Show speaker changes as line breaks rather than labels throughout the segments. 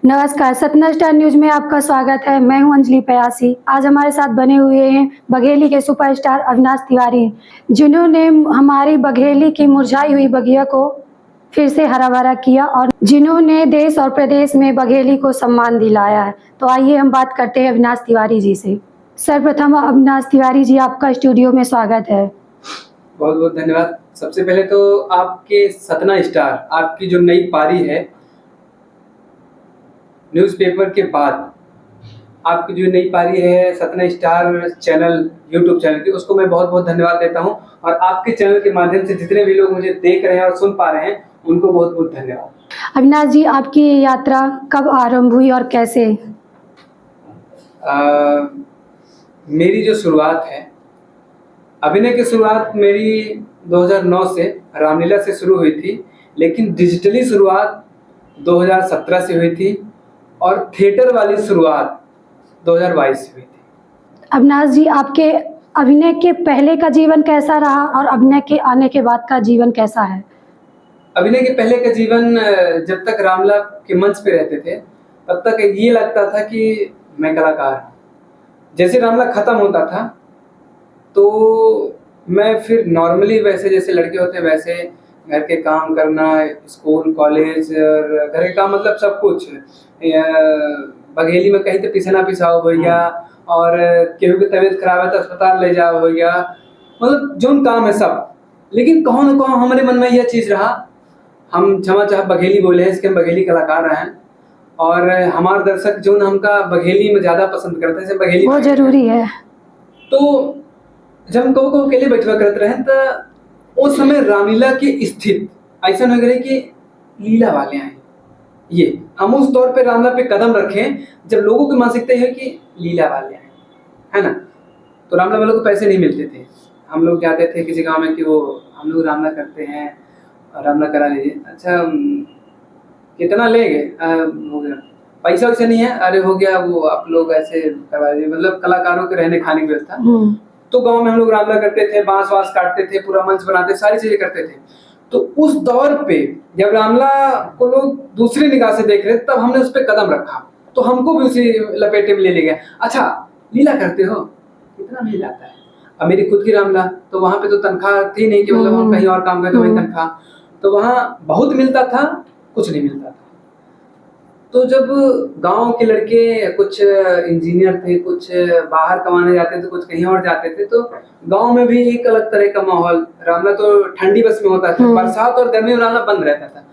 नमस्कार, Satna star news में आपका स्वागत है। मैं हूं अंजलि पयासी। आज हमारे साथ बने हुए हैं बघेली के सुपरस्टार अविनाश तिवारी, जिन्होंने हमारी बघेली की मुरझाई हुई बगिया को फिर से हरा-भरा किया और जिन्होंने देश और प्रदेश में बघेली को सम्मान दिलाया है। तो आइए हम बात करते हैं अविनाश तिवारी जी से। सर्वप्रथम अविनाश तिवारी जी, आपका स्टूडियो में स्वागत है।
बहुत बहुत धन्यवाद। सबसे पहले तो आपके सतना स्टार, आपकी जो नई पारी है न्यूज़पेपर के बाद, आपकी जो नई पारी है Satna star channel, YouTube channel की, उसको मैं बहुत बहुत धन्यवाद देता हूं। और आपके चैनल के माध्यम से जितने भी लोग मुझे देख रहे हैं और सुन पा रहे हैं, उनको बहुत बहुत धन्यवाद।
अविनाश जी, आपकी ये यात्रा कब आरंभ हुई और कैसे?
मेरी जो शुरुआत है, अभिनय की शुरुआत मेरी 2009 से रामलीला से शुरू हुई थी, लेकिन डिजिटली शुरुआत 2017 से हुई थी और थिएटर वाली शुरुआत 2022 से हुई थी।
अविनाश जी, आपके अभिनय के पहले का जीवन कैसा रहा और अभिनय के आने के बाद का जीवन कैसा है?
अभिनय के पहले का जीवन, जब तक रामलीला के मंच पे रहते थे तब तक ये लगता था कि मैं कलाकार हूँ। जैसे रामलीला खत्म होता था तो मैं फिर नॉर्मली वैसे जैसे लड़के होते हैं वैसे घर के काम करना, स्कूल कॉलेज और घर के काम, मतलब सब कुछ। बघेली में कहीं तो पिसना पिसाओ भैया, और केहू की तबीयत खराब है तो अस्पताल ले जाओ भैया, मतलब जो काम है सब। लेकिन कहो न कहो हमारे मन में यह चीज़ रहा, हम क्षमा चाह बघेली बोले हैं, इसके हम बघेली कलाकार रहे हैं। और हमारे दर्शक जो हमका बघेली में ज़्यादा पसंद करते हैं, बघेली
वो जरूरी है।
तो जब हम कहो अकेले बैठवा करते रहे तो उस समय रामलीला की स्थिति ऐसा हो गई कि लीला वाले आए, ये हम उस दौर पे रामलीला पे कदम रखें जब लोगों की मानसिकता है कि लीला वाले आए, है ना। तो रामलीला वालों को पैसे नहीं मिलते थे, हम लोग जाते थे किसी गांव में कि वो हम लोग रामलीला करते हैं, रामलीला करा लीजिए। अच्छा कितना लेंगे? हो गया पैसा वैसे नहीं है, अरे हो गया वो आप लोग ऐसे करवा दीजिए, मतलब कलाकारों के रहने खाने की व्यवस्था। तो गांव में हम लोग रामलीला करते थे, बांस वास काटते थे, पूरा मंच बनाते, सारी चीजें करते थे। तो उस दौर पे जब रामलीला को लोग दूसरी निगाह से देख रहे तब हमने उस पर कदम रखा, तो हमको भी उसी लपेटे में ले गया। अच्छा लीला करते हो, कितना मिल जाता है? अब मेरी खुद की रामलीला, तो वहां पे तो तनख्वाह थी नहीं कि मतलब हम कहीं और काम करते वही तनख्वाह, तो वहां बहुत मिलता था, कुछ नहीं मिलता था। तो जब गांव के लड़के कुछ इंजीनियर थे, कुछ बाहर कमाने जाते थे, कुछ कहीं और जाते थे, तो गांव में भी एक अलग तरह का माहौल। रामलीला तो ठंडी बस में होता था, बरसात और गर्मी में रामलीला बंद रहता था।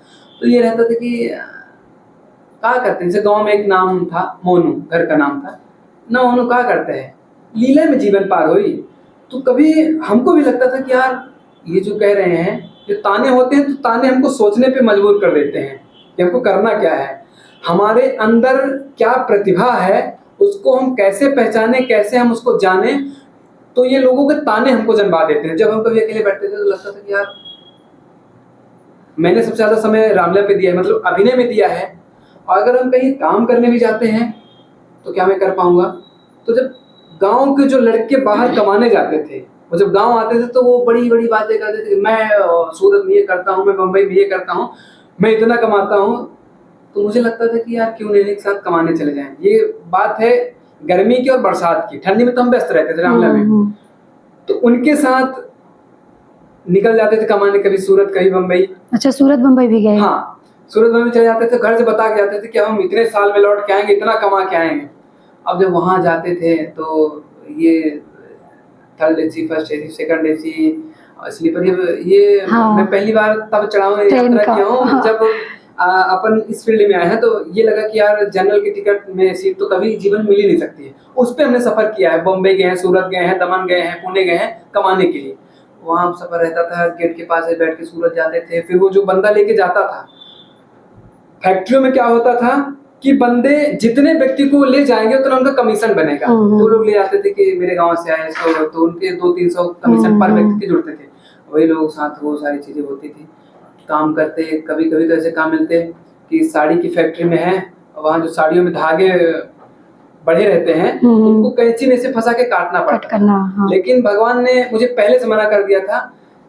तो ये रहता था कि क्या करते हैं, जैसे गांव में एक नाम था मोनू, घर का नाम था ना, मोनू क्या करते हैं, लीला में जीवन पार हुई। तो कभी हमको भी लगता था कि यार ये जो कह रहे हैं, जो ताने होते हैं, तो ताने हमको सोचने पे मजबूर कर देते हैं कि हमको करना क्या है, हमारे अंदर क्या प्रतिभा है, उसको हम कैसे पहचाने, कैसे हम उसको जाने। तो ये लोगों के ताने हमको जन्मा देते हैं। जब हम कभी अकेले बैठते थे तो लगता था कि यार मैंने सबसे ज्यादा समय रामलीला पे दिया है, मतलब अभिनय में दिया है, और अगर हम कहीं काम करने भी जाते हैं तो क्या मैं कर पाऊंगा? तो जब गांव के जो लड़के बाहर कमाने जाते थे, वो जब गांव आते थे तो वो बड़ी बड़ी बातें करते थे, मैं सूरत में ये करता हूँ, मैं बम्बई में ये करता हूँ, मैं इतना कमाता हूँ। तो मुझे लगता था कि यार क्यों नहीं एक साथ कमाने चले जाएं। ये बात है गर्मी की और बरसात की। ठंडी में तो हम व्यस्त रहते थे रामलीला में, तो उनके साथ निकल जाते थे कमाने, कभी सूरत कभी बम्बई।
अच्छा, सूरत बम्बई भी गए?
हाँ, सूरत बम्बई चले जाते थे, घर से बता के जाते थे कि हम इतने साल में लौट के आएंगे, इतना कमा के आएंगे। अब जब वहां जाते थे तो ये third AC, first AC, second AC, sleeper, ये
हाँ।
मैं पहली बार तब चढ़ाऊ यात्रा किया हूँ जब अपन इस फील्ड में आए हैं। तो ये लगा कि यार जनरल की टिकट में सीट तो कभी जीवन में मिल ही नहीं सकती है। उस पर हमने सफर किया है, बॉम्बे गए हैं, सूरत गए हैं, दमन गए हैं, पुणे गए हैं कमाने के लिए। वहां सफर रहता था, गेट के पास बैठ के सूरत जाते थे। फिर वो जो बंदा लेके जाता था, फैक्ट्रियों में क्या होता था कि बंदे जितने व्यक्ति को ले जाएंगे उतना उनका कमीशन बनेगा। तो लोग ले आते थे कि मेरे गांव से आए, तो उनके 200-300 कमीशन पर व्यक्ति के जुड़ते थे। वही लोग साथ वो सारी चीजें होती थी, काम करते। कभी कभी तो ऐसे काम मिलते कि साड़ी की फैक्ट्री में है, वहाँ जो साड़ियों में धागे बढ़े रहते हैं उनको कैंची में से फंसा के काटना पड़ता है। हाँ। लेकिन भगवान ने मुझे पहले से मना कर दिया था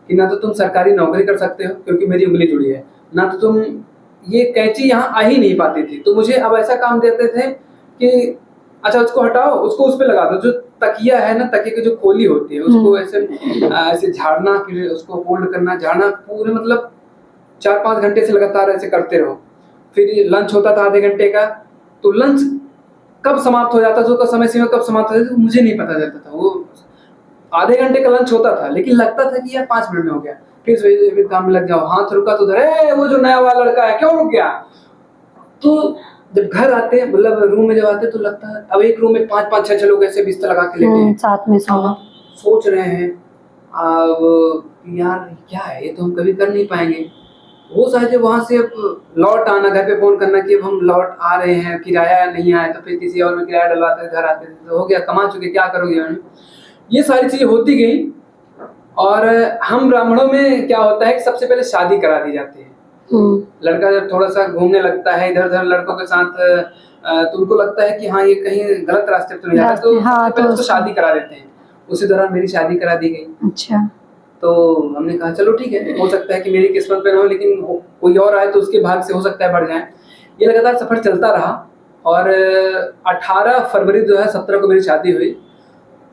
कि ना तो तुम सरकारी नौकरी कर सकते हो क्योंकि मेरी उंगली जुड़ी है, ना तो तुम ये कैंची यहाँ आ ही नहीं पाती थी। तो मुझे अब ऐसा काम देते थे कि अच्छा उसको हटाओ, उसको उस पे लगा दो। जो तकिया है ना, तकिए की जो खोली होती है उसको ऐसे ऐसे झाड़ना, फिर उसको फोल्ड करना, झाड़ना, पूरे मतलब 4-5 घंटे से लगातार ऐसे करते रहो। फिर लंच होता था आधे घंटे का, तो लंच कब समाप्त हो जाता था, उसका समय सीमा कब समाप्त हो जाती थी मुझे नहीं पता चलता था। वो आधे घंटे का लंच होता था, लेकिन लगता था कि यार 5 मिनट में हो गया। फिर काम में लग जाओ, हाथ रुका तो उधर वो जो नया वाला लड़का है क्यों रुक गया। तो जब घर आते हैं, मतलब रूम में जब आते हैं, तो लगता है अब एक रूम में 5-5 6-6 लोग ऐसे बिस्तर लगा के लेटे हैं,
साथ में सोना।
सोच रहे हैं अब यार क्या है ये, तो हम कभी कर नहीं पाएंगे। वो शायद वहां से अब लौट आना, घर पे फोन करना कि अब हम लौट आ रहे हैं, किराया नहीं आया, तो फिर किसी और में किराया डलवाते थे, घर आते थे, तो हो गया, कमा चुके, क्या करोगे मैंने। ये सारी चीजें होती गई। और हम ब्राह्मणों में क्या होता है कि सबसे पहले शादी करा दी जाती है। लड़का जब थोड़ा सा घूमने लगता है इधर उधर लड़कों के साथ, तो उनको लगता है कि हाँ ये कहीं गलत रास्ते पे तो नहीं जाता, तो
हाँ,
सबसे पहले
तो
उसको शादी करा देते हैं। उसी दौरान मेरी शादी करा दी गई।
अच्छा।
तो हमने कहा चलो ठीक है, हो सकता है कि मेरी किस्मत में ना हो, लेकिन कोई और आए तो उसके भाग से हो सकता है बढ़ जाए। ये लगातार सफर चलता रहा और 18 फरवरी 2017 को मेरी शादी हुई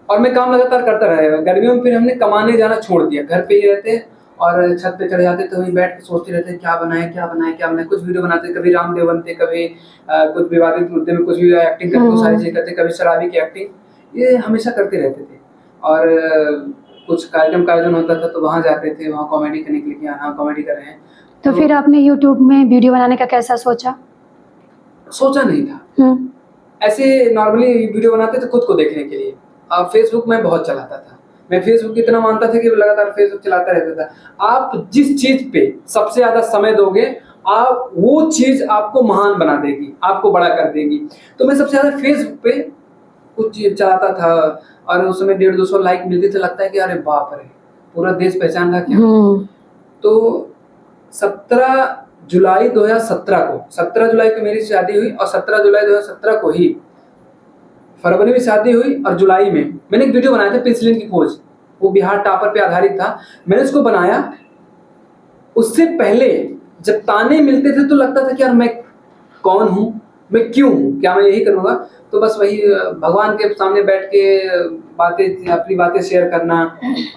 और मैं काम लगातार करता रहा। गर्मियों में फिर हमने कमाने जाना छोड़ दिया, घर पे ही रहते और छत पे चढ़ जाते, तो वहीं बैठ के सोचते रहते क्या बनाए क्या बनाए क्या बनाए। कुछ वीडियो बनाते, कभी रामदेव बनते, कभी कुछ विवादित मुद्दे में कुछ भी एक्टिंग करते, वो सारी चीजें करते, कभी शराबी की एक्टिंग, ये हमेशा करते रहते थे। और कुछ कार्यक्रम का आयोजन होता था तो वहाँ जाते थे, वहाँ कॉमेडी करने के लिए कि हाँ कॉमेडी कर रहे हैं।
तो फिर आपने यूट्यूब में वीडियो बनाने का कैसा सोचा?
सोचा नहीं था, ऐसे नॉर्मली वीडियो बनाते थे खुद को देखने के लिए। फेसबुक में बहुत चलाता था, मैं फेसबुक इतना मानता था कि लगातार फेसबुक चलाता रहता था। आप जिस चीज पे सबसे ज्यादा समय दोगे, आप वो चीज आपको महान बना देगी, आपको बड़ा कर देगी। तो मैं सबसे ज्यादा फेसबुक पे कुछ चीज चलाता था और उस समय 150-200 लाइक मिलती थी, लगता है कि अरे बाप रे पूरा देश पहचान रहा क्या। तो 17 जुलाई 2017 को, 17 जुलाई को मेरी शादी हुई और 17 जुलाई 2017 को ही फरवरी में शादी हुई और जुलाई में मैंने एक वीडियो बनाया था पेंसिलिन की खोज, वो बिहार टॉपर पे आधारित था। मैंने उसको बनाया। उससे पहले जब ताने मिलते थे तो लगता था कि यार मैं कौन हूँ, मैं क्यों हूँ, क्या मैं यही करूँगा। तो बस वही भगवान के सामने बैठ के बातें, अपनी बातें शेयर करना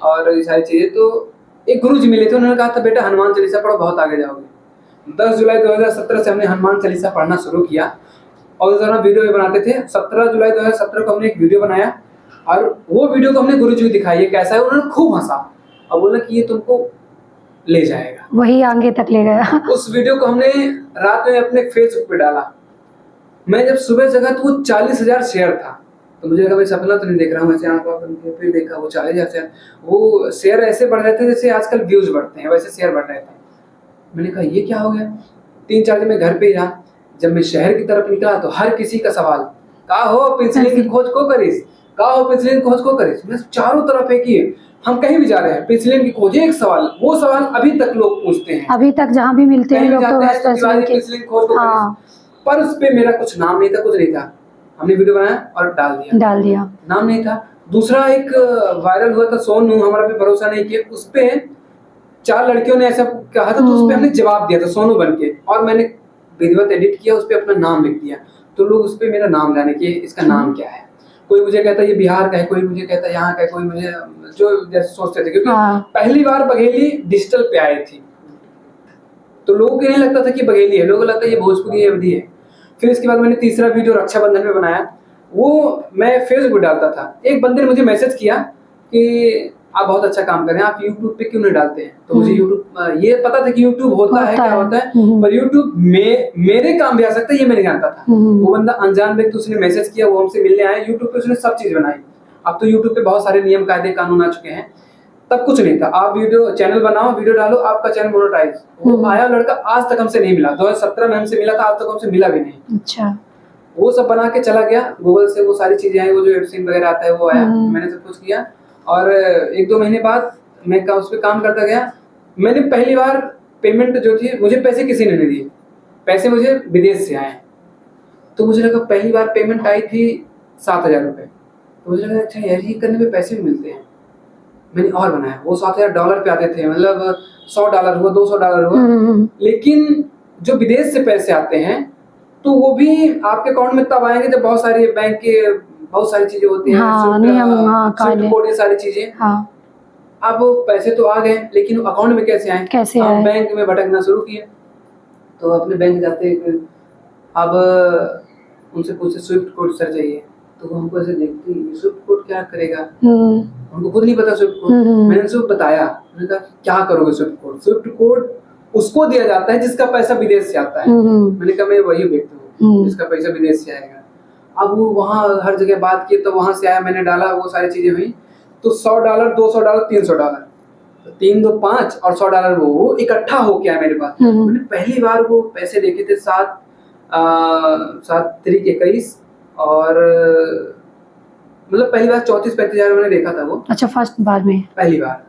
और ये सारी चीजें। तो एक गुरु जी मिले थे, उन्होंने कहा था बेटा हनुमान चालीसा पढ़ो, बहुत आगे जाओगे। 10 जुलाई 2017 से हमने हनुमान चालीसा पढ़ना शुरू किया और उस दौरान वीडियो भी बनाते थे। 17 जुलाई 2017 को हमने एक वीडियो बनाया और वो वीडियो को हमने गुरु जी को दिखाई, ये कैसा है। उन्होंने खूब हंसा और बोला कि ये तुमको ले जाएगा,
वही आगे तक ले गया।
उस वीडियो को हमने रात में अपने फेसबुक पे डाला। मैं जब सुबह जगा तो वो 40,000 शेयर था। तो मुझे लगा मैं सपना तो नहीं देख रहा हूँ, ऐसे आंखों बंद किए, फिर देखा वो 40,000 शेयर। वो शेयर ऐसे बढ़ रहे थे जैसे आजकल व्यूज बढ़ते हैं, वैसे शेयर बढ़ रहे थे। मैंने कहा ये क्या हो गया। 3-4 दिन में घर पे ही रहा। जब मैं शहर की तरफ निकला तो हर किसी का सवाल, का हो पेंसिलिन की खोज को करीस, का हो पेंसिलिन की खोज को करीस। मैं चारों तरफ है कि हम कहीं भी जा रहे हैं पेंसिलिन की खोज, एक सवाल, वो सवाल अभी तक लोग पूछते हैं।
अभी तक जहाँ भी मिलते हैं लोग तो बस
पेंसिलिन खोज को करीस। पर उस पे मेरा कुछ नाम नहीं था, कुछ नहीं था। हमने वीडियो बनाया और डाल दिया, नाम नहीं था। दूसरा एक वायरल हुआ था सोनू, हमारा पे भरोसा नहीं किया, उस पे 4 लड़कियों ने ऐसा कहा था, तो उस पे हमने जवाब दिया था सोनू बन के, और मैंने विधिवत एडिट किया, उस पे अपना नाम लिख दिया। तो लोग उस पे मेरा नाम जाने कि इसका नाम क्या है। कोई मुझे कहता है ये बिहार का है, कोई मुझे कहता है यहाँ का है, कोई मुझे जो जैसे सोचते थे, क्योंकि पहली बार बघेली डिजिटल पे आई थी तो लोगों को नहीं लगता था कि बघेली है, लोगों को लगता है ये भोजपुरी अवधि है। फिर इसके बाद मैंने तीसरा वीडियो रक्षाबंधन में बनाया, वो मैं फेसबुक डालता था। एक बंदे ने मुझे मैसेज किया कि आप बहुत अच्छा काम कर रहे हैं, आप यूट्यूब पे क्यों नहीं डालते हैं। तो मुझे यूट्यूब ये पता था कि यूट्यूब होता है, क्या होता है, पर यूट्यूब में मेरे काम भी आ सकता है ये मैं नहीं जानता था। वो बंदा अनजान व्यक्ति, उसने मैसेज किया, वो हमसे मिलने आया, यूट्यूब पे उसने सब चीज बनाई। अब तो यूट्यूब पे बहुत सारे नियम कायदे कानून आ चुके हैं, तब कुछ नहीं था। आप वीडियो चैनल बनाओ, वीडियो डालो, आपका चैनल मोनेटाइज। वो आया लड़का आज तक हमसे नहीं मिला, 2017 में हमसे मिला था, आज तक हमसे मिला भी नहीं।
अच्छा,
वो सब बना के चला गया, गूगल से वो सारी चीजें आई, वो जो एडसिन वगैरह आता है वो आया, मैंने सब कुछ किया। और 1-2 महीने बाद मैं उस पर काम करता गया। मैंने पहली बार पेमेंट जो थी, मुझे पैसे किसी ने नहीं दिए, पैसे मुझे विदेश से आए। तो मुझे लगा पहली बार पेमेंट आई थी 7,000 रुपये। तो मुझे लगा अच्छा यार ये करने में पैसे भी मिलते हैं। मैंने और बनाया, वो $7,000 पे आते थे, मतलब $100 हुआ, $200 हुआ। लेकिन जो विदेश से पैसे आते हैं तो वो भी आपके अकाउंट में तब आएंगे जब बहुत सारी बैंक के बहुत सारी चीजें होती हैं,
हाँ नियम, हाँ कायदे,
कोड, ये सारी चीजें।
हाँ
अब पैसे तो आ गए लेकिन अकाउंट में कैसे आए?
कैसे
हम
आए?
बैंक में भटकना शुरू किए। तो अपने बैंक जाते अब उनसे पूछे स्विफ्ट कोड सर चाहिए, तो वो हमको ऐसे देखते हैं स्विफ्ट कोड क्या करेगा, उनको खुद नहीं पता स्विफ्ट कोड। मैंने उनसे बताया, मैंने कहा क्या करोगे स्विफ्ट कोड? स्विफ्ट कोड उसको दिया जाता है जिसका पैसा विदेश से आता है। मैंने कहा मैं वही व्यक्ति हूँ जिसका पैसा विदेश से आएगा। अब वो वहाँ हर जगह बात की, तो वहां से आया, मैंने डाला, वो सारी चीजें हुई, तो $100, $200, $300, तो 3 2 5 और $100 वो इकट्ठा हो गया मेरे पास। मैंने पहली बार वो पैसे देखे थे 7 तारीख 21 और मतलब पहली बार 34-35 हजार मैंने देखा था वो।
अच्छा, फर्स्ट बार में
पहली बार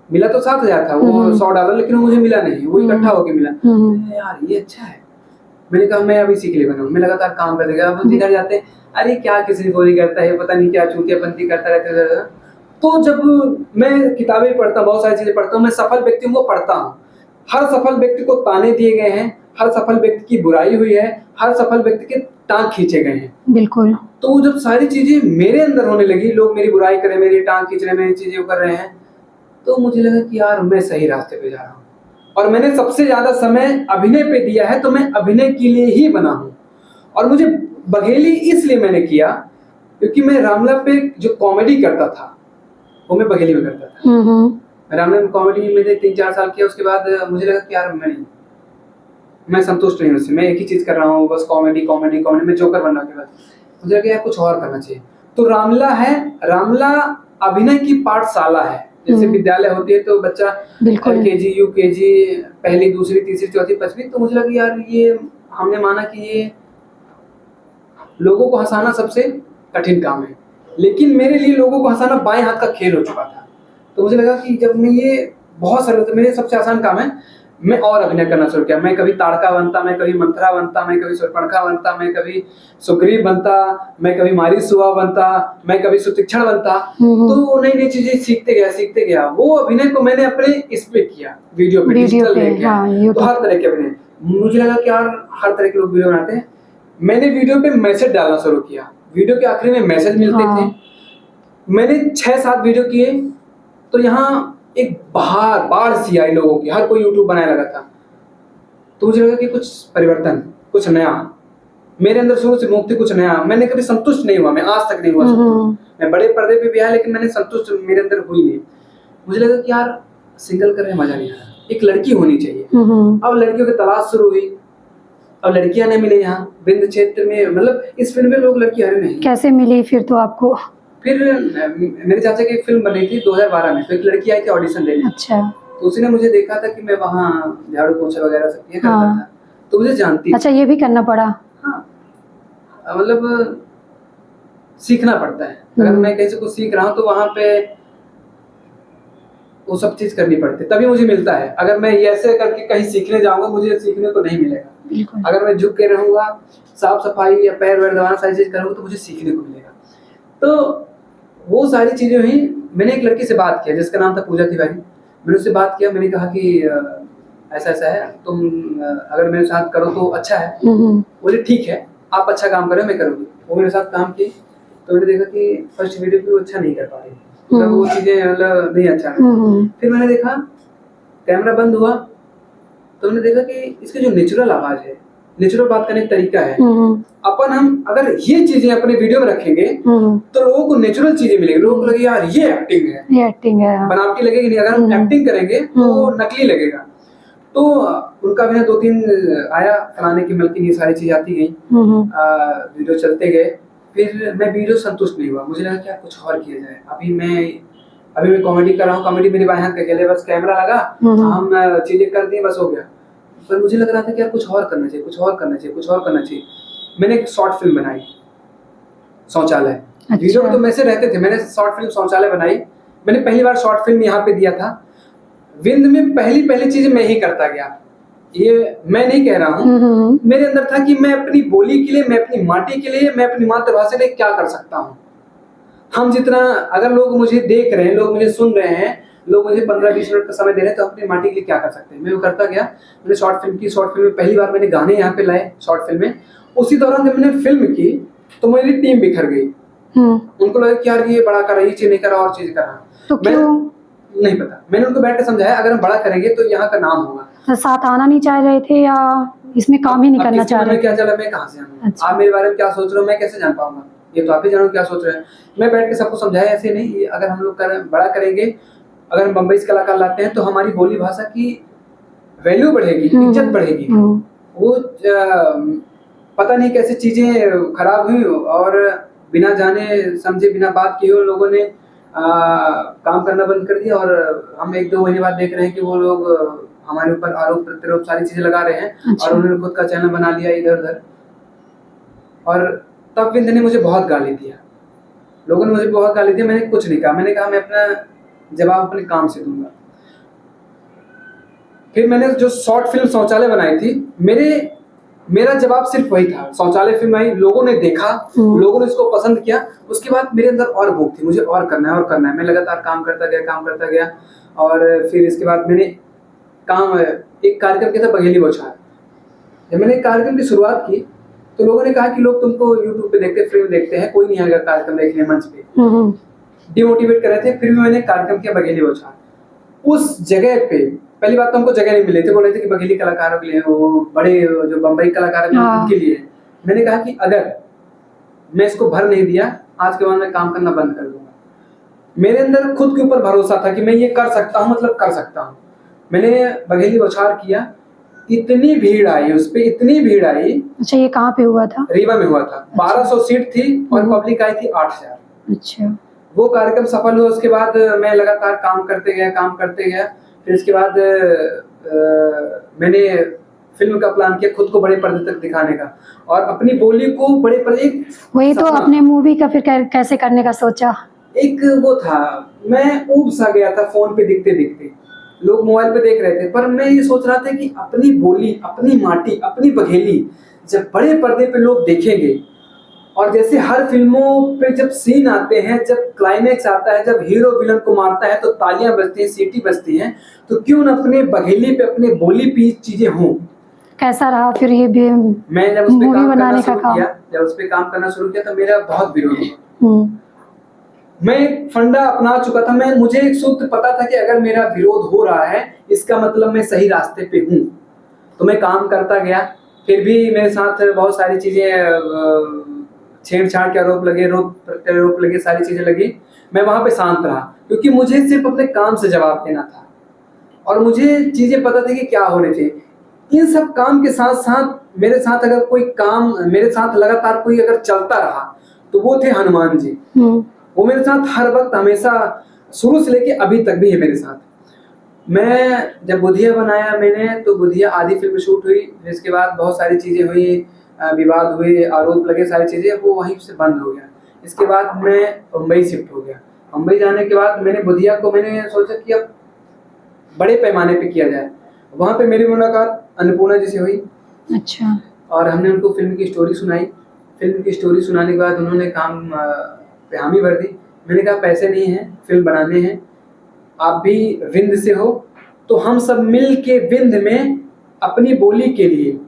मिला तो 7,000 था वो $100, लेकिन वो मुझे मिला नहीं, वो इकट्ठा होके मिला। यार ये अच्छा है। मैंने कहा मैं अभी सीख ले बनाऊँ, मैं लगातार काम कर देगा। अब इधर जाते हैं, अरे क्या किसी को नहीं करता है, पता नहीं क्या चूतियापंती करता रहता है। तो जब मैं किताबें पढ़ता हूँ, बहुत सारी चीजें पढ़ता हूँ, मैं सफल व्यक्तियों को पढ़ता हूँ। हर सफल व्यक्ति को ताने दिए गए हैं, हर सफल व्यक्ति की बुराई हुई है, हर सफल व्यक्ति के टांग खींचे गए हैं।
बिल्कुल।
तो जब सारी चीजें मेरे अंदर होने लगी, लोग मेरी बुराई कर रहे हैं, मेरी टांग खींच रहे हैं, मेरी चीजें कर रहे हैं, तो मुझे लगा कि यार मैं सही रास्ते पे जा रहा हूँ। और मैंने सबसे ज्यादा समय अभिनय पे दिया है, तो मैं अभिनय के लिए ही बना हूँ। और मुझे बघेली इसलिए मैंने किया क्योंकि मैं रामला पे जो कॉमेडी करता था वो मैं बघेली में करता था। मैं रामला में कॉमेडी में 3-4 साल किया, उसके बाद मुझे लगा कि यार मैं संतुष्ट नहीं हूँ उससे, मैं एक ही चीज कर रहा हूँ बस, कॉमेडी कॉमेडी कॉमेडी में जोकर बनने के बाद मुझे लगा यार कुछ और करना चाहिए। तो रामला है, रामला अभिनय की पाठशाला है। जैसे विद्यालय होती है तो बच्चा LKG UKG पहली दूसरी तीसरी चौथी पांचवी, तो मुझे लगा यार ये हमने माना कि ये लोगों को हंसाना सबसे कठिन काम है, लेकिन मेरे लिए लोगों को हंसाना बाएं हाथ का खेल हो चुका था। तो मुझे लगा कि जब मैं ये बहुत सरल, तो मेरे सबसे आसान काम है, मैं और अभिनय करना शुरू किया। मैं कभी ताड़का बनता, मैं कभी मंथरा बनता, मैं कभी शूर्पणखा बनता, मैं कभी सुग्रीव बनता, मैं कभी मारीसुआ बनता, मैं कभी सुतीक्षण बनता। तो नई नई चीजें सीखते गया। वो अभिनय को मैंने अपने इस पे किया, वीडियो पे, डिजिटल लेके आया। तो हर तरह के अभिनय, मुझे लगा कि यार हर तरह के लोग वीडियो बनाते हैं। मैंने वीडियो पे मैसेज डालना शुरू किया, वीडियो के आखिरी में मैसेज मिलते थे। मैंने 6-7 वीडियो किए, तो यहाँ एक बाढ़ सी आई लोगों की, हर कोई यूट्यूब बनाने लगा था। तो मुझे लगा कि कुछ परिवर्तन, कुछ नया मेरे अंदर शुरू से मुक्ति, कुछ नया। मैंने कभी संतुष्ट नहीं हुआ, मैं आज तक नहीं हुआ संतुष्ट। मैं बड़े पर्दे पे भी आया, लेकिन मैंने संतुष्ट मेरे अंदर हुई नहीं। मुझे लगा कि यार सिंगल करने मजा नहीं आया, एक लड़की होनी चाहिए। अब लड़कियों की तलाश शुरू हुई, अब लड़कियां नहीं मिले यहाँ विंध्य क्षेत्र में, मतलब इस फिल्म में लोग लड़की हरे नहीं।
कैसे मिली फिर तो आपको?
फिर मेरे चाचा की एक फिल्म बनी थी 2012 में, तो एक लड़की आई थी ऑडिशन देने।
अच्छा।
तो उसने मुझे देखा था कि मैं वहाँ झाड़ू पोछा वगैरह सब किया करता था, तो मुझे जानती।
अच्छा, ये भी करना पड़ा?
हाँ, मतलब सीखना पड़ता है। अगर मैं कहीं से कुछ सीख रहा हूँ तो वहाँ पे वो सब चीज करनी पड़ती है, तभी मुझे मिलता है। अगर मैं ऐसे करके कहीं सीखने जाऊंगा, मुझे सीखने को नहीं मिलेगा। अगर मैं झुक के रहूंगा, साफ सफाई या पैर वैर दबाना सारी चीज करूंगा, तो मुझे सीखने को मिलेगा। तो वो सारी चीजें हुई। मैंने एक लड़की से बात किया जिसका नाम था पूजा तिवारी। मैंने उससे बात किया, मैंने कहा कि ऐसा ऐसा है, तुम अगर मेरे साथ करो तो अच्छा है। बोले ठीक है, आप अच्छा काम करो, मैं करूँगी। वो मेरे साथ काम की, तो मैंने देखा कि फर्स्ट वीडियो भी वो अच्छा नहीं कर पा रही, मतलब वो चीजें मतलब नहीं अच्छा। फिर मैंने देखा, कैमरा बंद हुआ, तो मैंने देखा कि इसकी जो नेचुरल आवाज है, नेचुरल बात करने का तरीका है, अपन हम अगर ये चीजें अपने वीडियो में रखेंगे तो लोगों को नेचुरल चीजें मिलेगी। लोगों को लगेगा यार ये एक्टिंग है, बनावटी लगेगी नहीं। अगर हम एक्टिंग करेंगे तो नकली लगेगा। तो उनका भी 2-3 आया, फलाने की मलकी, ये सारी चीज आती गई, वीडियो चलते गए। फिर मैं वीडियो संतुष्ट नहीं हुआ, मुझे लगा क्या कुछ और किया जाए। अभी मैं कॉमेडी कर रहा हूँ, कॉमेडी मेरे बाएं हाथ का खेल है, बस कैमरा लगा, हम चीजें कर दी, बस हो गया। पर मुझे लग रहा था कि यार कुछ और करना चाहिए, कुछ और करना चाहिए, कुछ और करना चाहिए। मैंने एक शॉर्ट फिल्म बनाई, शौचालय। वीडियो में तो मैसे रहते थे, मैंने शॉर्ट फिल्म शौचालय बनाई। मैंने पहली बार शॉर्ट फिल्म यहाँ पे दिया था। विंध्य में पहली चीज मैं ही करता गया। ये मैं नहीं कह रहा हूँ, मेरे अंदर था कि मैं अपनी बोली के लिए, मैं अपनी माटी के लिए, मैं अपनी मातृभाषा के लिए क्या कर सकता हूँ। हम जितना, अगर लोग मुझे देख रहे हैं, लोग मुझे सुन रहे हैं, लोग मुझे 15-20 मिनट का समय दे रहे हैं, तो अपनी माटी के लिए क्या कर सकते हैं। मैं वो करता गया, मैंने शॉर्ट फिल्म में पहली बार मैंने गाने यहाँ पे लाए शॉर्ट फिल्म में। उसी दौरान जब मैंने फिल्म की तो मेरी टीम बिखर गई। उनको लगा कि यार ये बड़ा कर रहा है, ये चीज नहीं कर रहा और चीज कर रहा।
तो क्यों
नहीं पता, मैंने उनको बैठ के समझाया अगर हम बड़ा करेंगे तो यहाँ का नाम होगा।
तो साथ आना नहीं चाह रहे थे या इसमें काम ही नहीं करना चाह रहे थे?
क्या चला, मैं कहाँ से जानूँ?
अच्छा।
आप मेरे बारे में क्या सोच रहे हो, मैं कैसे जान पाऊंगा? ये तो आप ही जानो क्या सोच रहे हैं। मैं बैठ के सबको समझाया ऐसे नहीं, ये अगर हम लोग बड़ा करेंगे, अगर हम बम्बई से कलाकार लाते हैं तो हमारी बोली भाषा की वैल्यू बढ़ेगी, इज्जत बढ़ेगी। वो पता नहीं कैसे चीजें खराब हुई और बिना जाने समझे बिना बात किए उन लोगों ने काम करना बंद कर दिया। और हम 1-2 महीने बाद देख रहे हैं कि वो लोग हमारे ऊपर आरोप प्रत्यारोप सारी चीजें लगा रहे हैं।
अच्छा।
और उन्होंने खुद का चैनल बना लिया इधर उधर। और तब विंध्य ने मुझे बहुत गाली दिया, लोगों ने मुझे बहुत गाली दी। मैंने कुछ नहीं कहा, मैंने कहा मैं अपना जवाब अपने काम से दूंगा। फिर मैंने जो शॉर्ट फिल्म शौचालय बनाई थी, मेरा जवाब सिर्फ वही था। शौचालय फिल्म आई, लोगों ने देखा, लोगों ने इसको पसंद किया। उसके बाद मेरे अंदर और भूख थी, मुझे और करना है और करना है। मैं लगातार काम करता गया। और फिर इसके बाद मैंने एक कार्यक्रम किया था बघेली बौछार। जब मैंने कार्यक्रम की शुरुआत की तो लोगों ने कहा कि लोग तुमको यूट्यूब पे देखते, फ्री में देखते हैं, कोई नहीं आएगा कार्यक्रम देखने मंच पे, डिमोटिवेट कर रहे थे। फिर भी मैंने कार्यक्रम किया बघेली बौछार। उस जगह पे पहली बात तो हमको जगह नहीं मिली थी, बोल रहे थे कि बघेली कलाकारों के लिए, वो बड़े जो बम्बई कलाकार हैं उनके लिए। मैंने कहा कि अगर मैं इसको भर नहीं दिया, आज के बाद मैं काम करना बंद कर दूंगा। मेरे अंदर खुद के ऊपर भरोसा था कि मैं ये कर सकता हूँ, मतलब कर सकता हूँ। मैंने बघेली बौछार किया, इतनी भीड़ आई उस पे, इतनी भीड़ आई।
अच्छा, ये कहाँ पे हुआ था?
रीवा में हुआ था। 1200 सीट थी और पब्लिक आई थी 8000।
अच्छा।
वो कार्यक्रम सफल हुआ। उसके बाद मैं लगातार काम करते गया। फिर इसके बाद मैंने फिल्म का प्लान किया खुद को बड़े पर्दे तक दिखाने का और अपनी बोली को बड़े पर्दे।
वही तो, अपने मूवी का फिर कैसे करने का सोचा?
एक वो था, मैं ऊब सा गया था फोन पे दिखते लोग मोबाइल पे देख रहे थे, पर मैं ये सोच रहा था कि अपनी बोली, अपनी माटी, अपनी बघेली जब बड़े पर्दे पे लोग देखेंगे, और जैसे हर फिल्मों पे जब सीन आते हैं, जब क्लाइमेक्स आता है, जब हीरो विलन को मारता है तो तालियां बजती हैं, सीटी बजती हैं, तो क्यों न अपने बघेली पे, अपने बोली पे चीजें हों।
कैसा रहा फिर ये भी
मैं जब उस पे
मूवी बनाने का काम?
जब उस पे काम करना शुरू किया तो मेरा बहुत विरोध हुआ। मैं एक फंडा अपना चुका था, मुझे एक सूत्र पता था कि अगर मेरा विरोध हो रहा है इसका मतलब मैं सही रास्ते पे हूँ। तो मैं काम करता गया। फिर भी मेरे साथ बहुत सारी चीजें, छेड़छाड़ के आरोप लगे, सारी चीजें लगी। मैं वहां पे शांत रहा क्योंकि मुझे सिर्फ अपने काम से जवाब देना था और मुझे चीजें पता थी कि क्या होने चाहिए। इन सब काम के साथ साथ मेरे साथ अगर कोई काम, मेरे साथ लगातार कोई अगर चलता रहा तो वो थे हनुमान जी। वो मेरे साथ हर वक्त, हमेशा, शुरू से लेके अभी तक भी है मेरे साथ। मैं जब बुधिया बनाया मैंने, तो बुधिया आधी फिल्म शूट हुई। इसके बाद बहुत सारी चीजें हुई, विवाद हुए, आरोप लगे, सारी चीजें, वो वहीं से बंद हो गया। इसके बाद मैं मुंबई शिफ्ट हो गया। मुंबई जाने के बाद मैंने बुधिया को, मैंने सोचा कि अब बड़े पैमाने पे किया जाए। वहाँ पे मेरी मुलाकात अन्नपूर्णा जी से हुई।
अच्छा। और
हमने उनको फिल्म की स्टोरी सुनाई। फिल्म की स्टोरी सुनाने के बाद उन्होंने काम पे हामी भर दी। मैंने कहा पैसे नहीं हैं, फिल्म बनाने हैं, आप भी विंध्य से हो तो हम सब मिल के विंध्य में अपनी बोली के लिए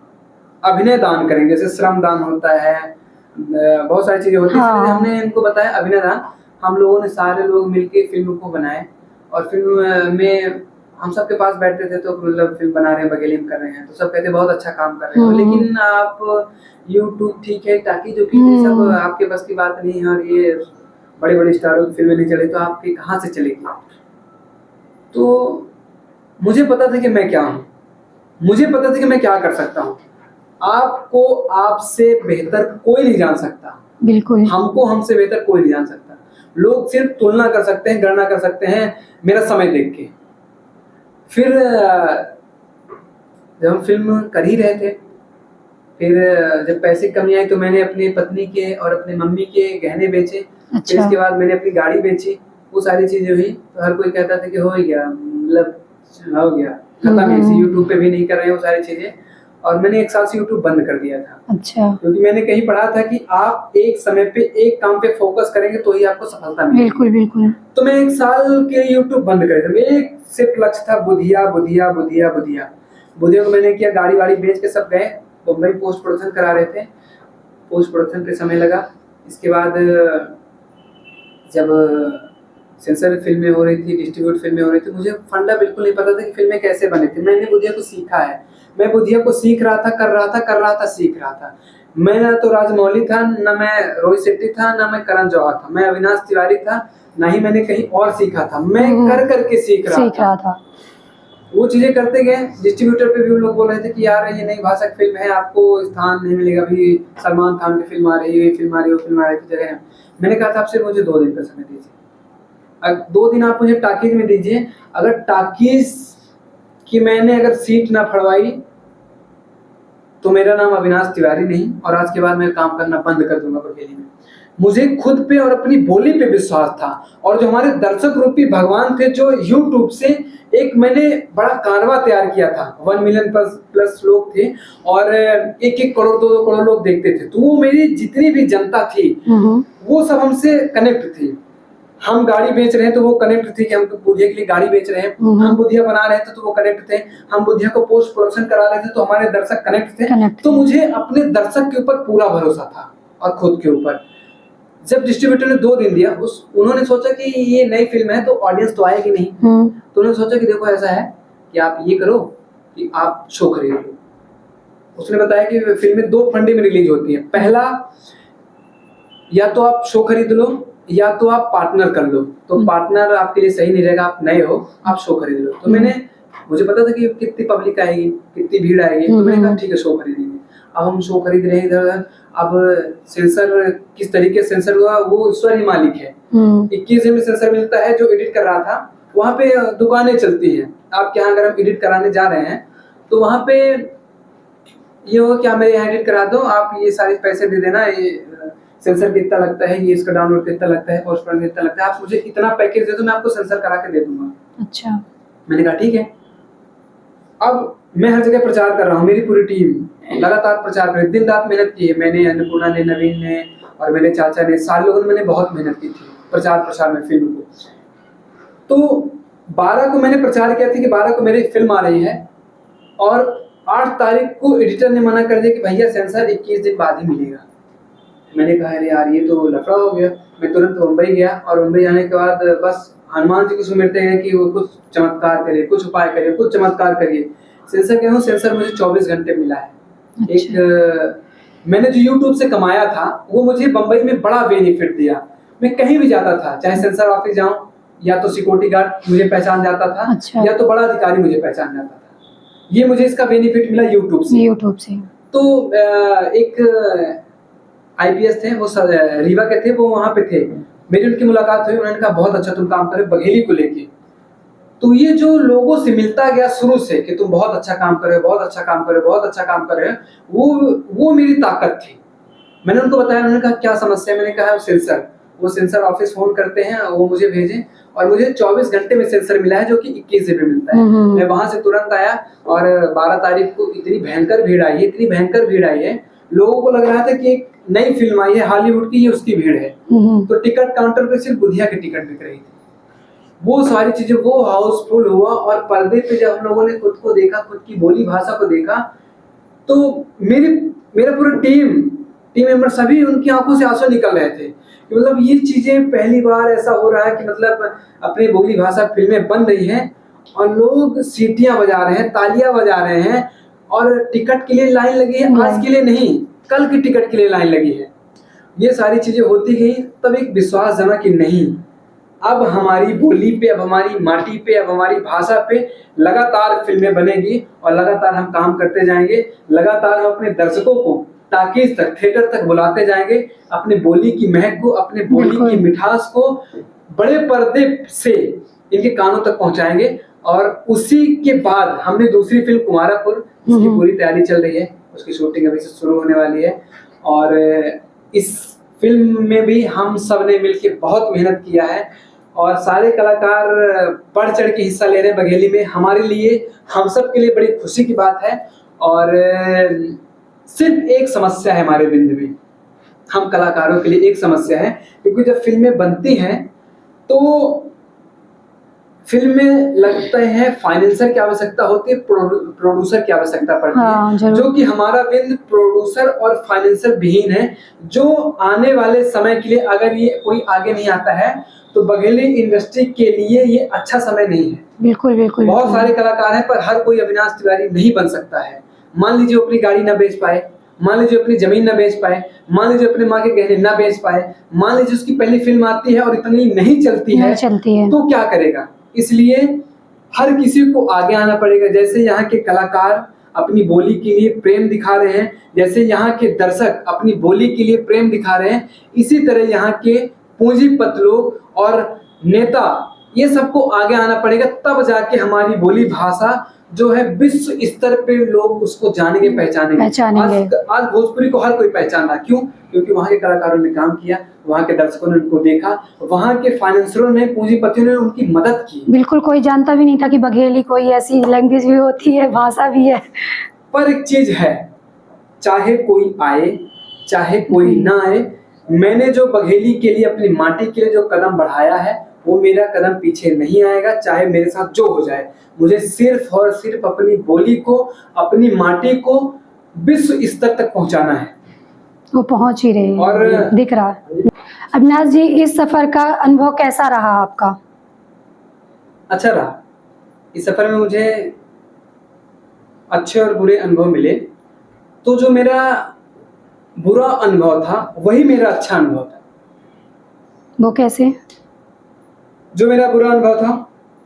अभिनय दान करेंगे। जैसे श्रम दान होता है, बहुत सारी चीजें होती है।
हाँ।
हमने इनको बताया अभिनय दान। हम लोगों ने सारे लोग मिलके फिल्म को बनाए और फिल्म में हम सबके पास बैठते थे तो मतलब फिल्म बना रहे हैं, बघेली में कर रहे हैं, तो सब कहते बहुत अच्छा काम कर रहे हो, लेकिन आप यूट्यूब ठीक है, टाकी जो की सब आपके बस की बात नहीं है, और ये बड़े बड़े स्टारों की फिल्में नहीं चले तो आपकी कहाँ से चलेगी। तो मुझे पता था कि मैं क्या हूँ, मुझे पता था कि मैं क्या कर सकता हूँ। आपको आपसे बेहतर कोई नहीं जान सकता, बिल्कुल। हमको हमसे बेहतर कोई नहीं जान सकता। लोग सिर्फ तुलना कर सकते हैं, गणना कर सकते हैं मेरा समय देख के। फिर जब हम फिल्म कर ही रहे थे, फिर जब पैसे की कमी आई तो मैंने अपनी पत्नी के और अपनी मम्मी के गहने बेचे। अच्छा। फिर इसके बाद मैंने अपनी गाड़ी बेची। वो सारी चीजें हुई तो हर कोई कहता था कि हो ही गया, मतलब हो गया, खत्म। इसी यूट्यूब पे भी नहीं कर रहे हैं वो सारी चीजें। और मैंने 1 साल से यूट्यूब बंद कर दिया था,
अच्छा,
क्योंकि मैंने कहीं पढ़ा था कि आप एक समय पे एक काम पे फोकस करेंगे तो ही आपको सफलता मिलेगी।
बिल्कुल, बिल्कुल।
तो मैं 1 साल के लिए यूट्यूब बंद कर दिया। मेरा एक सिर्फ लक्ष्य था, बुधिया बुधिया बुधिया बुधिया। बुधिया को मैंने किया, गाड़ी वाड़ी बेच के सब गए मुंबई, पोस्ट प्रोडक्शन करा रहे थे। पोस्ट प्रोडक्शन पे समय लगा। इसके बाद जब सेंसर फिल्में हो रही थी, डिस्ट्रीब्यूट फिल्में हो रही थी, मुझे फंडा बिल्कुल नहीं पता था कि फिल्में कैसे बने थे। मैंने बुधिया को सीखा है, मैं बुधिया को सीख रहा था, कर रहा था, सीख रहा था। मैं ना तो राजमौली था, ना मैं रोहित शेट्टी था, ना मैं करण जौहर था, मैं अविनाश तिवारी था, ना ही मैंने कहीं और सीखा था। मैं कर करके सीख रहा था। वो चीजें करते गए। डिस्ट्रीब्यूटर पे भी उन लोग बोल रहे थे कि यार ये नई भाषा की फिल्म है, आपको स्थान नहीं मिलेगा, अभी सलमान खान की फिल्म आ रही है, ये फिल्म आ रही है, वो फिल्म आ रही थी जगह। मैंने कहा था आपसे मुझे 2 दिन का समय दीजिए, 2 दिन आप मुझे टाकीज में दीजिए। अगर टाकीज की मैंने अगर सीट ना फड़वाई तो मेरा नाम अविनाश तिवारी नहीं, और आज के बाद मैं काम करना बंद कर दूंगा बघेली में। मुझे खुद पे और अपनी बोली पे विश्वास था, और जो हमारे दर्शक रूपी भगवान थे, जो यूट्यूब से एक मैंने बड़ा कारवा तैयार किया था, 1 मिलियन प्लस लोग थे, और 1-1 करोड़ 2-2 करोड़ लोग देखते थे। तो वो मेरी जितनी भी जनता थी वो सब हमसे कनेक्ट थी। हम गाड़ी बेच रहे हैं तो वो कनेक्ट थे कि हम बुधिया के लिए गाड़ी बेच रहे हैं, हम बुधिया बना रहे थे तो वो कनेक्ट थे, हम बुधिया को पोस्ट प्रोडक्शन करा रहे थे तो हमारे दर्शक कनेक्ट थे। तो मुझे अपने दर्शक के ऊपर पूरा भरोसा था और खुद के ऊपर। जब डिस्ट्रीब्यूटर ने 2 दिन दिया, उन्होंने सोचा कि ये नई फिल्म है तो ऑडियंस तो आएगी नहीं, तो उन्होंने सोचा कि देखो ऐसा है कि आप ये करो कि आप शो खरीद लो। उसने बताया कि फिल्में 2 फंडे में रिलीज होती है, पहला या तो आप शो खरीद लो या तो आप पार्टनर कर लो। तो पार्टनर आपके लिए सही नहीं रहेगा, आप नए हो, आप शो खरीद लो। तो मुझे पता था कि कितनी पब्लिक आएगी, कितनी भीड़ आएगी, तो मैंने कहा ठीक है शो खरीदेंगे। अब हम शो खरीद रहे हैं इधर। अब सेंसर किस तरीके से सेंसर हुआ वो ईश्वर ही मालिक है। 21 दिन में सेंसर मिलता है। जो एडिट कर रहा था वहाँ पे दुकानें चलती हैं, आपके यहाँ अगर हम एडिट कराने जा रहे हैं तो वहाँ पे ये हो कि आप मेरे यहाँ एडिट करा दो, आप ये सारे पैसे दे देना, ये सेंसर कितना लगता है, ये इसका डाउनलोड कितना लगता है, पोस्ट प्रोडक्शन कितना लगता है, आप मुझे इतना पैकेज दे दो, मैं आपको सेंसर करा के दे दूंगा।
अच्छा,
मैंने कहा ठीक है। अब मैं हर जगह प्रचार कर रहा हूँ, मेरी पूरी टीम लगातार प्रचार कर रही, दिन रात मेहनत की है मैंने, अन्नपूर्णा ने, नवीन ने और मेरे चाचा ने, सारे लोगों ने मैंने बहुत मेहनत की थी प्रचार में फिल्म को। तो 12 को मैंने प्रचार किया था कि 12 को मेरी फिल्म आ रही है, और 8 तारीख को एडिटर ने मना कर दिया कि भैया सेंसर 21 दिन बाद ही मिलेगा। मैंने कहा अरे यार ये तो लफड़ा हो गया। मैं तुरंत मुंबई गया, और मुंबई जाने के बाद बस हनुमान जी को सुमिरते हैं कि वो कुछ चमत्कार करे, कुछ उपाय करे, कुछ चमत्कार करिए। सेंसर कहूँ, सेंसर मुझे 24 घंटे मिला है।
अच्छा।
एक मैंने जो यूट्यूब से कमाया था वो मुझे बम्बई में बड़ा बेनिफिट दिया। मैं कहीं भी जाता था, चाहे सेंसर ऑफिस जाऊं, या तो सिक्योरिटी गार्ड मुझे पहचान जाता था,
अच्छा।
या तो बड़ा अधिकारी मुझे पहचान जाता था। ये मुझे इसका बेनिफिट मिला यूट्यूब से। तो एक IPS थे, वो रीवा के थे, वो वहां पे थे, मेरी उनकी मुलाकात हुई। उन्होंने कहा बहुत अच्छा तुम काम करे बघेली को लेके। तो ये जो लोगों से मिलता गया शुरू से कि तुम बहुत अच्छा काम कर रहे हो, बहुत अच्छा काम कर रहे हो, बहुत अच्छा काम कर रहे हो, वो मेरी ताकत थी। मैंने उनको बताया, उन्होंने कहा क्या समस्या है, मैंने कहा सेंसर। वो सेंसर ऑफिस फोन करते हैं, वो मुझे भेजें, और मुझे 24 घंटे में सेंसर मिला है, जो कि 21 दिन में मिलता है। मैं वहां से तुरंत आया, और 12 तारीख को इतनी भयंकर भीड़ आई है, इतनी भयंकर भीड़ आई है, लोगों को लग रहा था कि एक नई फिल्म आई है हॉलीवुड की, ये उसकी भीड़ है। तो टिकट काउंटर पे सिर्फ बुधिया की टिकट बिक रही थी। वो सारी चीजें, वो हाउसफुल हुआ, और पर्दे पे जब हम लोगों ने खुद को देखा, खुद की बोली भाषा को देखा, तो मेरा पूरा टीम मेंबर सभी, उनकी आंखों से आंसू निकल रहे थे कि मतलब ये चीजें पहली बार ऐसा हो रहा है कि मतलब अपनी बोली भाषा फिल्में बन रही हैं, और लोग सीटियां बजा रहे हैं, तालियां बजा रहे हैं, और टिकट के लिए लाइन लगी है। आज के लिए नहीं, कल की टिकट के लिए लाइन लगी है। ये सारी चीजें होती गई, तब एक विश्वास जमा कि नहीं, अब हमारी बोली पे, अब हमारी माटी पे, अब हमारी भाषा पे लगातार फिल्में बनेगी, और लगातार हम काम करते जाएंगे। लगातार हम अपने दर्शकों को टाकीज तक, थिएटर तक बुलाते जाएंगे, अपने बोली की महक को, अपने बोली की मिठास को बड़े पर्दे से इनके कानों तक पहुंचाएंगे। और उसी के बाद हमने दूसरी फिल्म कुमारापुर, जिसकी पूरी तैयारी चल रही है, उसकी शूटिंग अभी से शुरू होने वाली है, और इस फिल्म में भी हम सब ने मिलकर बहुत मेहनत किया है, और सारे कलाकार बढ़ चढ़ के हिस्सा ले रहे हैं बघेली में। हमारे लिए, हम सब के लिए बड़ी खुशी की बात है। और सिर्फ एक समस्या है हमारे विंध में, हम कलाकारों के लिए एक समस्या है, क्योंकि जब फिल्में बनती हैं तो फिल्म में लगते हैं फाइनेंसर की आवश्यकता होती है, प्रोड्यूसर की आवश्यकता पड़ती
हाँ,
है,
जरूर।
जो कि हमारा विंध प्रोड्यूसर और फाइनेंसर विहीन है। जो आने वाले समय के लिए अगर ये कोई आगे नहीं आता है तो बघेली इंडस्ट्री के लिए ये अच्छा समय नहीं है।
बिल्कुल बिल्कुल
बहुत
बिल्कुल।
सारे कलाकार हैं पर हर कोई अविनाश तिवारी नहीं बन सकता है। मान लीजिए वो अपनी गाड़ी ना बेच पाए, मान लीजिए अपनी जमीन ना बेच पाए, मान लीजिए अपने माँ के गहने ना बेच पाए, मान लीजिए उसकी पहली फिल्म आती है और इतनी नहीं चलती
नहीं चलती है।
तो क्या करेगा। इसलिए हर किसी को आगे आना पड़ेगा। जैसे यहाँ के कलाकार अपनी बोली के लिए प्रेम दिखा रहे हैं, जैसे यहाँ के दर्शक अपनी बोली के लिए प्रेम दिखा रहे हैं, इसी तरह यहाँ के पूंजीपति लोग और नेता, ये सबको आगे आना पड़ेगा, तब जाके हमारी बोली भाषा जो है विश्व स्तर पे लोग उसको जानेंगे, पहचानेंगे। आज भोजपुरी को हर कोई पहचान रहा, क्यों? क्योंकि वहाँ के कलाकारों ने काम किया, वहाँ के दर्शकों ने उनको देखा, वहाँ के फाइनेंसरों ने, पूंजीपतियों ने उनकी मदद की।
बिल्कुल, कोई जानता भी नहीं था कि बघेली कोई ऐसी लैंग्वेज भी होती है, भाषा भी है।
पर एक चीज है, चाहे कोई आए चाहे कोई ना आए, मैंने जो बघेली के लिए, अपनी माटी के लिए जो कदम बढ़ाया है वो मेरा कदम पीछे नहीं आएगा, चाहे मेरे साथ जो हो जाए। मुझे सिर्फ और सिर्फ अपनी बोली को, अपनी माटी को विश्व स्तर तक पहुंचाना है।
वो पहुंच ही रहे हैं,
और
दिख रहा है। अविनाश जी, इस सफर का अनुभव कैसा रहा आपका?
अच्छा रहा। इस सफर में मुझे अच्छे और बुरे अनुभव मिले। तो जो मेरा बुरा अनुभव था वही मेरा अच्छा अनुभव था।
वो कैसे?
जो मेरा बुरा अनुभव था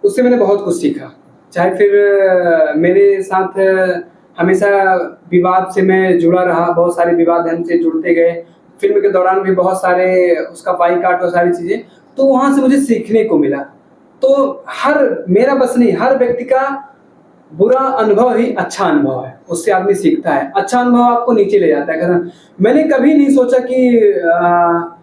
उससे मैंने बहुत कुछ सीखा। चाहे फिर मेरे साथ हमेशा विवाद से मैं जुड़ा रहा, बहुत सारे विवाद हमसे जुड़ते गए। फिल्म के दौरान भी बहुत सारे उसका बाइकआउट और सारी चीजें, तो वहां से मुझे सीखने को मिला। तो मेरा बस नहीं, हर व्यक्ति का बुरा अनुभव ही अच्छा अनुभव है, उससे आदमी सीखता है। अच्छा अनुभव आपको नीचे ले जाता है। मैंने कभी नहीं सोचा कि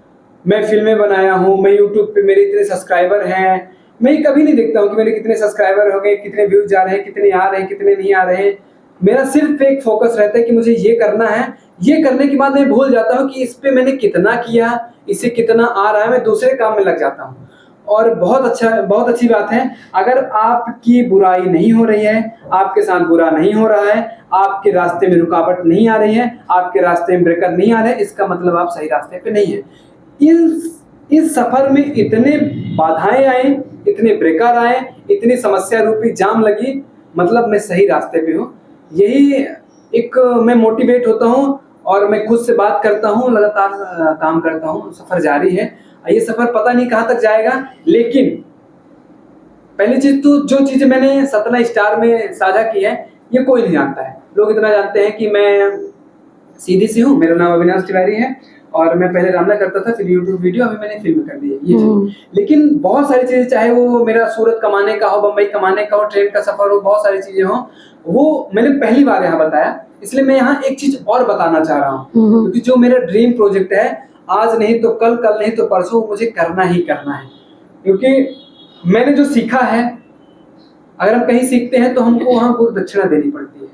मैं फिल्में बनाया हूँ, मैं यूट्यूब पे मेरे इतने सब्सक्राइबर हैं, मैं ये कभी नहीं देखता हूँ कि मेरे कितने सब्सक्राइबर हो गए, कितने व्यूज जा रहे हैं, कितने आ रहे हैं, कितने नहीं आ रहे हैं। मेरा सिर्फ एक फोकस रहता है कि मुझे ये करना है। ये करने के बाद मैं भूल जाता हूँ कि इस पे मैंने कितना किया, इससे कितना आ रहा है, मैं दूसरे काम में लग जाता हूँ। और बहुत अच्छी बात है, अगर आपकी बुराई नहीं हो रही है, आपके साथ बुरा नहीं हो रहा है, आपके रास्ते में रुकावट नहीं आ रही है, आपके रास्ते में ब्रेकर नहीं आ रहे, इसका मतलब आप सही रास्ते पे नहीं है। इस सफर में इतने बाधाएं आई, इतने ब्रेकर आए, इतनी समस्या रूपी जाम लगी, मतलब मैं सही रास्ते पे हूँ। यही एक मैं मोटिवेट होता हूँ और मैं खुद से बात करता हूँ, लगातार काम करता हूँ। सफर जारी है, ये सफर पता नहीं कहाँ तक जाएगा, लेकिन पहली चीज तो जो चीज मैंने सतना स्टार में साझा की है ये कोई नहीं जानता है। लोग इतना जानते हैं कि मैं सीधी सी हूँ, मेरा नाम अविनाश तिवारी है और मैं पहले रामला करता था, फिर यूट्यूब वीडियो, अभी मैंने फिल्म कर दी है, ये चीज। लेकिन बहुत सारी चीजें, चाहे वो मेरा सूरत कमाने का हो, बम्बई कमाने का हो, ट्रेन का सफर हो, बहुत सारी चीजें हो, वो मैंने पहली बार यहाँ बताया। इसलिए मैं यहाँ एक चीज और बताना चाह रहा हूँ, क्योंकि जो मेरा ड्रीम प्रोजेक्ट है, आज नहीं तो कल, कल नहीं तो परसों, मुझे करना ही करना है। क्योंकि मैंने जो सीखा है, अगर हम कहीं सीखते हैं तो हमको वहां गुरु दक्षिणा देनी पड़ती है।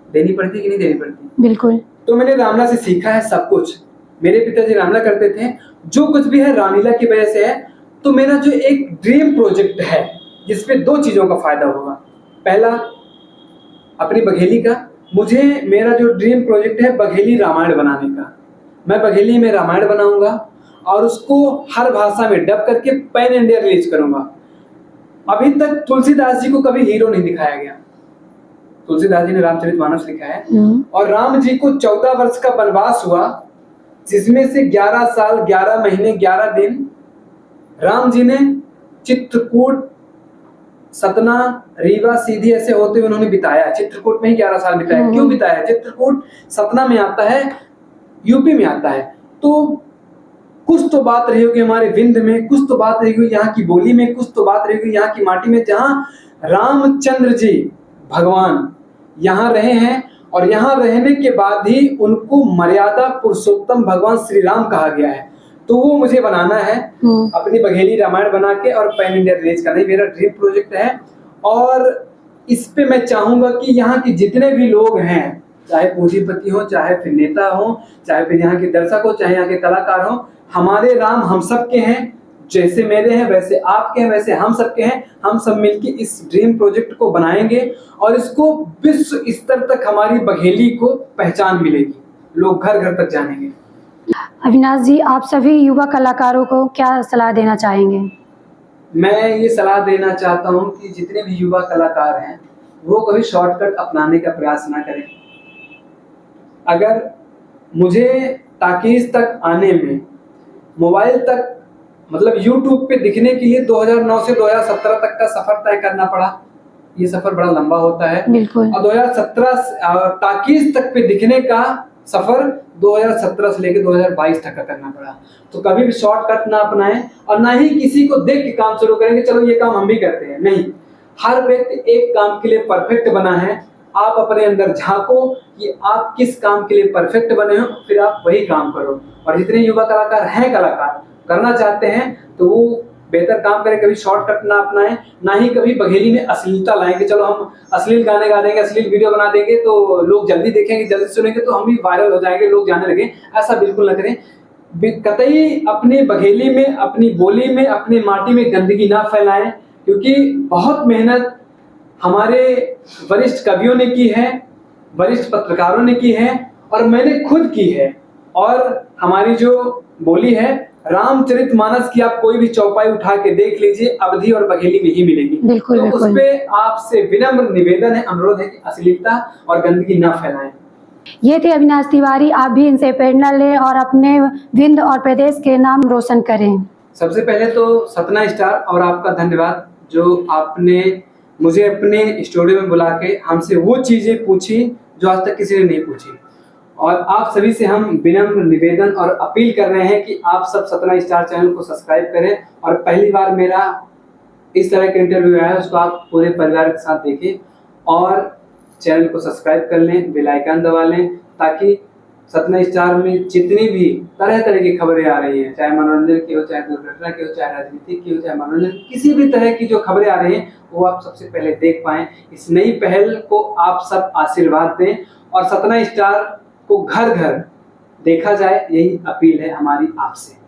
देनी पड़ती है कि नहीं देनी पड़ती?
बिल्कुल।
तो मैंने रामला से सीखा है सब कुछ। मेरे पिताजी रामला करते थे, जो कुछ भी है रामलीला की वजह से है। तो मेरा जो एक ड्रीम प्रोजेक्ट है जिसपे दो चीजों का फायदा होगा, पहला अपनी बघेली का, मुझे मेरा जो ड्रीम प्रोजेक्ट है बघेली रामायण बनाने का। मैं बघेली में रामायण बनाऊंगा और उसको हर भाषा में डब करके पैन इंडिया रिलीज करूंगा। अभी तक तुलसीदास जी को कभी हीरो नहीं दिखाया गया। तुलसीदास जी ने रामचरितमानस लिखा है और राम जी को 14 वर्ष का वनवास हुआ, जिसमें से 11 साल 11 महीने 11 दिन राम जी ने चित्रकूट, सतना, रीवा, सीधी ऐसे होते हुए उन्होंने बिताया। चित्रकूट में ही 11 साल बिताया। क्यों बिताया? चित्रकूट सतना में आता है, यूपी में आता है। तो कुछ तो बात रही होगी हमारे विंध में, कुछ तो बात रही होगी यहाँ की बोली में, कुछ तो बात रही होगी यहाँ की माटी में, जहाँ रामचंद्र जी भगवान यहाँ रहे हैं और यहाँ रहने के बाद ही उनको मर्यादा पुरुषोत्तम भगवान श्री राम कहा गया है। तो वो मुझे बनाना है, अपनी बघेली रामायण बना के और पैन इंडिया रिलीज करना, मेरा ड्रीम प्रोजेक्ट है। और इस पे मैं चाहूंगा कि यहाँ के जितने भी लोग हैं, चाहे पूंजीपति हो, चाहे फिर नेता हो, चाहे फिर यहाँ के दर्शक हो, चाहे यहाँ के कलाकार हो, हमारे राम हम सबके हैं। जैसे मेरे हैं वैसे आपके हैं, वैसे हम सबके हैं। हम सब मिलके इस ड्रीम प्रोजेक्ट को बनाएंगे और इसको विश्व स्तर तक हमारी बघेली को पहचान मिलेगी, लोग घर घर तक जानेंगे।
अविनाश जी, आप सभी युवा कलाकारों को क्या सलाह देना चाहेंगे?
मैं ये सलाह देना चाहता हूँ कि जितने भी युवा कलाकार हैं वो कभी शॉर्टकट अपनाने का प्रयास ना करें। अगर मुझे टाकीज तक आने में, मोबाइल तक मतलब YouTube पे दिखने के लिए 2009 से 2017 तक का सफर तय करना पड़ा। ये सफर बड़ा लंबा होता है।
बिल्कुल।
और 2017 टाकीज तक पे दिखने का सफर 2017 से लेकर 2022 तक का करना पड़ा। तो कभी भी शॉर्टकट ना अपनाएं और ना ही किसी को देख के काम शुरू करेंगे, चलो ये काम हम भी करते हैं। नहीं, हर व्यक्ति एक काम के लिए परफेक्ट बना है। आप अपने अंदर झांको कि आप किस काम के लिए परफेक्ट बने हो, फिर आप वही काम करो। और जितने युवा कलाकार हैं, कलाकार करना चाहते हैं, तो वो बेहतर काम करें, कभी शॉर्टकट ना अपनाएं, ना ही कभी बघेली में अश्लीलता लाएंगे। चलो हम अश्लील गाने गा देंगे, अश्लील वीडियो बना देंगे तो लोग जल्दी देखेंगे, जल्दी सुनेंगे तो हम भी वायरल हो जाएंगे, लोग जाने लगे। ऐसा बिल्कुल ना करें। कतई अपनी बघेली में, अपनी बोली में, अपनी माटी में गंदगी ना फैलाएं, क्योंकि बहुत मेहनत हमारे वरिष्ठ कवियों ने की है, वरिष्ठ पत्रकारों ने की है और मैंने खुद की है। और हमारी जो बोली है, रामचरितमानस की आप कोई भी चौपाई उठा के देख लीजिए, अवधी और बघेली में ही मिलेगी।
बिल्कुल,
तो
बिल्कुल।
उस पे आपसे विनम्र निवेदन है, अनुरोध है कि अश्लीलता और गंदगी ना फैलाएं।
ये थे अविनाश तिवारी। आप भी इनसे प्रेरणा लें और अपने विंध्य और प्रदेश के नाम रोशन करें।
सबसे पहले तो सतना स्टार और आपका धन्यवाद, जो आपने मुझे अपने स्टूडियो में बुला के हमसे वो चीजें पूछी जो आज तक किसी ने नहीं पूछी। और आप सभी से हम विनम्र निवेदन और अपील कर रहे हैं कि आप सब सतना स्टार चैनल को सब्सक्राइब करें और पहली बार मेरा इस तरह का इंटरव्यू आया है उसको आप पूरे परिवार के साथ देखें और चैनल को सब्सक्राइब कर लें, बेल आइकन दबा लें, ताकि सतना स्टार में जितनी भी तरह तरह की खबरें आ रही हैं, चाहे मनोरंजन की हो, चाहे दुर्घटना की हो, चाहे राजनीति की हो, चाहे मनोरंजन, किसी भी तरह की जो खबरें आ रही हैं वो आप सबसे पहले देख पाएं। इस नई पहल को आप सब आशीर्वाद दें और सतना स्टार को घर घर देखा जाए, यही अपील है हमारी आपसे।